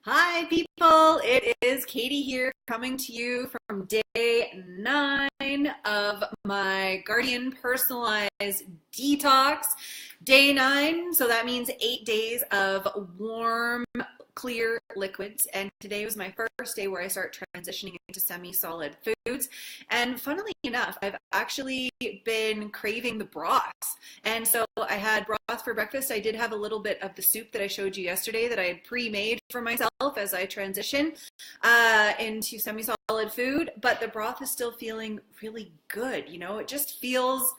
Hi, people. It is Katey here coming to you from day 9 of my Guardian Personalized Detox. Day 9, so that means 8 days of warm, clear liquids. And today was my first day where I start transitioning into semi-solid foods. And funnily enough, I've actually been craving the broths. And so I had broth for breakfast. I did have a little bit of the soup that I showed you yesterday that I had pre-made for myself as I transition into semi-solid food, but the broth is still feeling really good. It just feels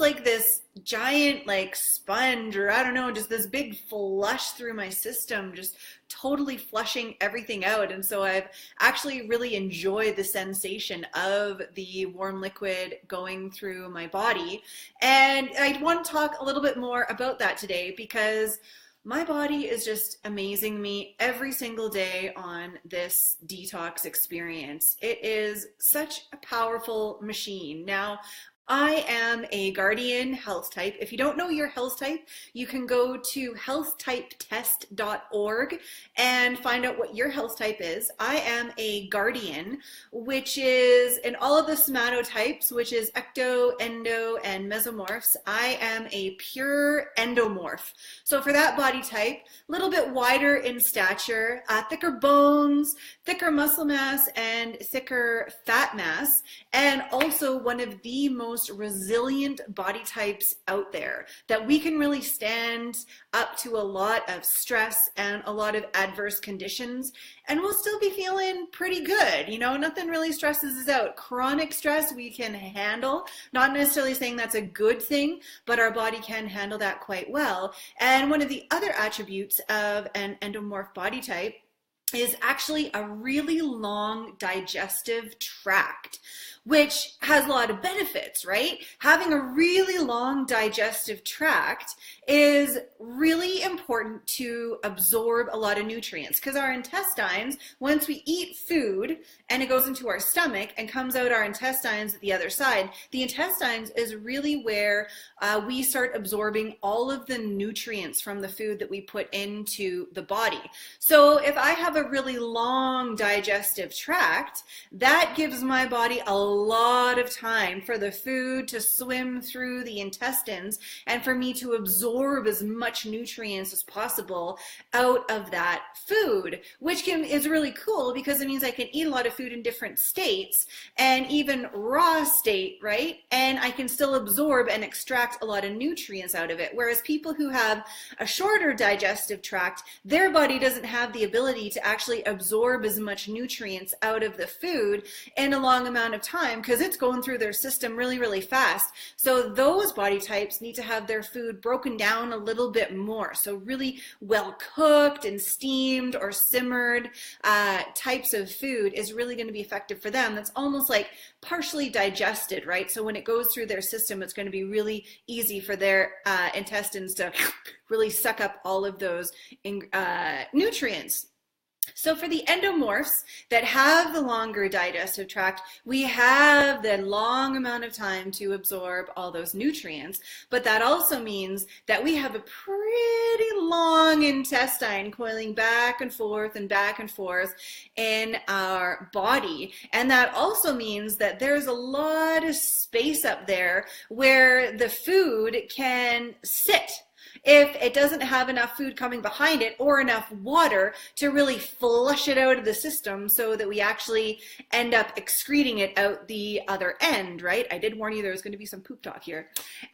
like this giant like sponge, or I don't know, just this big flush through my system, just totally flushing everything out. And so I've actually really enjoyed the sensation of the warm liquid going through my body. And I want to talk a little bit more about that today because my body is just amazing me every single day on this detox experience. It is such a powerful machine. Now, I am a Guardian health type. If you don't know your health type, you can go to healthtypetest.org and find out what your health type is. I am a Guardian, which is in all of the somatotypes, which is ecto, endo, and mesomorphs. I am a pure endomorph. So for that body type, a little bit wider in stature, thicker bones, thicker muscle mass, and thicker fat mass, and also one of the most resilient body types out there, that we can really stand up to a lot of stress and a lot of adverse conditions, and we'll still be feeling pretty good. Nothing really stresses us out. Chronic stress we can handle, not necessarily saying that's a good thing, but our body can handle that quite well. And one of the other attributes of an endomorph body type is actually a really long digestive tract, which has a lot of benefits, right? Having a really long digestive tract is really important to absorb a lot of nutrients, because our intestines, once we eat food and it goes into our stomach and comes out our intestines at the other side, the intestines is really where we start absorbing all of the nutrients from the food that we put into the body. So if I have a really long digestive tract, that gives my body a lot of time for the food to swim through the intestines and for me to absorb as much nutrients as possible out of that food, which is really cool because it means I can eat a lot of food in different states and even raw state, right? And I can still absorb and extract a lot of nutrients out of it. Whereas people who have a shorter digestive tract, their body doesn't have the ability to actually absorb as much nutrients out of the food in a long amount of time because it's going through their system really, really fast. So those body types need to have their food broken down a little bit more. So really well cooked and steamed or simmered types of food is really going to be effective for them. That's almost like partially digested, right? So when it goes through their system, it's going to be really easy for their intestines to really suck up all of those nutrients. So for the endomorphs that have the longer digestive tract, we have the long amount of time to absorb all those nutrients, but that also means that we have a pretty long intestine coiling back and forth in our body. And that also means that there's a lot of space up there where the food can sit if it doesn't have enough food coming behind it or enough water to really flush it out of the system so that we actually end up excreting it out the other end, right? I did warn you there was going to be some poop talk here.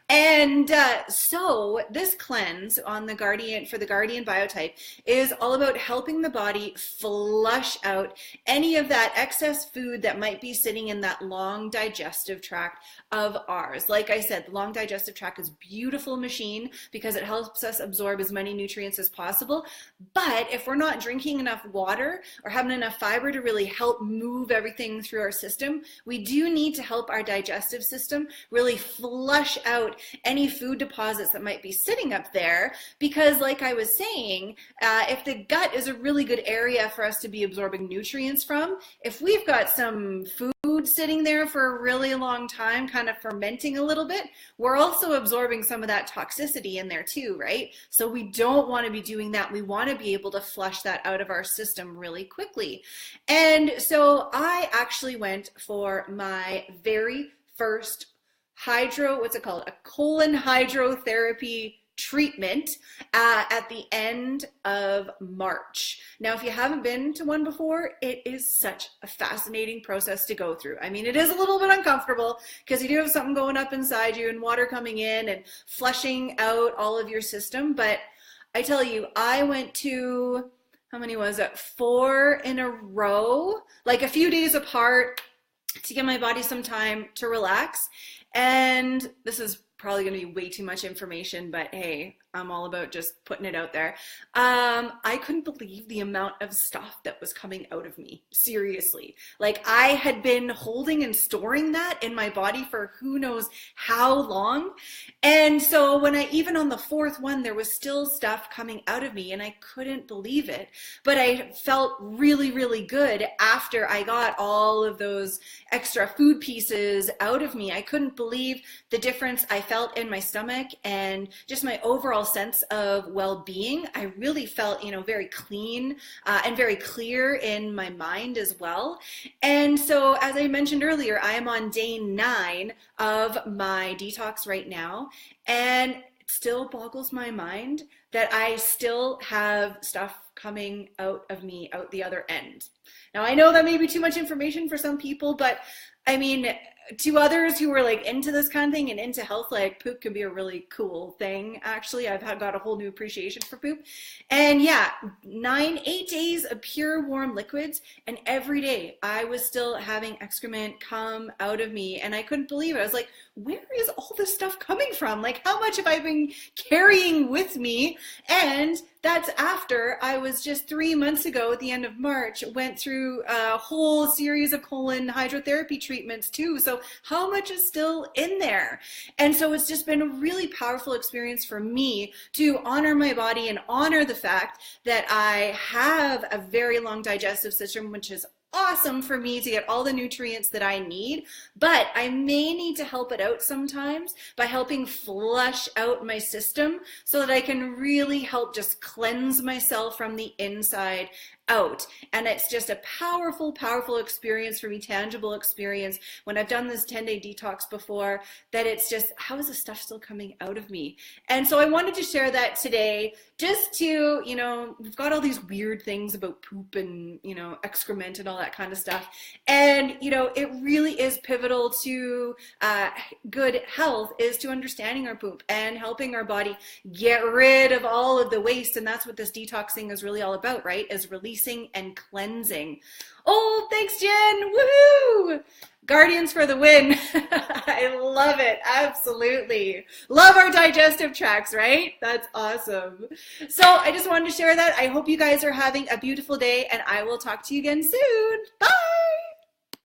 And so this cleanse on the Guardian, for the Guardian biotype, is all about helping the body flush out any of that excess food that might be sitting in that long digestive tract of ours. Like I said, the long digestive tract is a beautiful machine because it helps us absorb as many nutrients as possible. But if we're not drinking enough water or having enough fiber to really help move everything through our system, we do need to help our digestive system really flush out any food deposits that might be sitting up there, because like I was saying, if the gut is a really good area for us to be absorbing nutrients from, if we've got some food sitting there for a really long time, kind of fermenting a little bit, we're also absorbing some of that toxicity in there too. too, right? So we don't want to be doing that. We want to be able to flush that out of our system really quickly. And so I actually went for my very first what's it called? A colon hydrotherapy treatment at the end of March. Now, if you haven't been to one before, it is such a fascinating process to go through. I mean, it is a little bit uncomfortable because you do have something going up inside you and water coming in and flushing out all of your system. But I tell you, I went to, how many was it? 4 in a row, like a few days apart, to give my body some time to relax. And this is probably going to be way too much information, but hey, I'm all about just putting it out there. I couldn't believe the amount of stuff that was coming out of me. Seriously. Like, I had been holding and storing that in my body for who knows how long. And so when even on the 4th one, there was still stuff coming out of me and I couldn't believe it. But I felt really, really good after I got all of those extra food pieces out of me. I couldn't believe the difference I felt in my stomach and just my overall sense of well-being. I really felt, very clean and very clear in my mind as well. And so, as I mentioned earlier, I am on day 9 of my detox right now, and it still boggles my mind that I still have stuff coming out of me out the other end. Now, I know that may be too much information for some people, but I mean, to others who are like into this kind of thing and into health, like poop can be a really cool thing. Actually, I've got a whole new appreciation for poop. And yeah, 8 days of pure warm liquids, and every day I was still having excrement come out of me, and I couldn't believe it. I was like, where is all this stuff coming from? Like, how much have I been carrying with me? And that's after I was just 3 months ago at the end of March, went through a whole series of colon hydrotherapy treatments too. So how much is still in there? And so it's just been a really powerful experience for me to honor my body and honor the fact that I have a very long digestive system, which is awesome for me to get all the nutrients that I need, but I may need to help it out sometimes by helping flush out my system so that I can really help just cleanse myself from the inside out. And it's just a powerful, powerful experience for me, tangible experience when I've done this 10-day detox before, that it's just, how is the stuff still coming out of me? And so I wanted to share that today, just to, we've got all these weird things about poop and, excrement and all that kind of stuff. And, it really is pivotal to good health, is to understanding our poop and helping our body get rid of all of the waste. And that's what this detoxing is really all about, right? Is releasing and cleansing. Oh, thanks, Jen. Woohoo! Guardians for the win. I love it. Absolutely. Love our digestive tracts, right? That's awesome. So I just wanted to share that. I hope you guys are having a beautiful day, and I will talk to you again soon. Bye.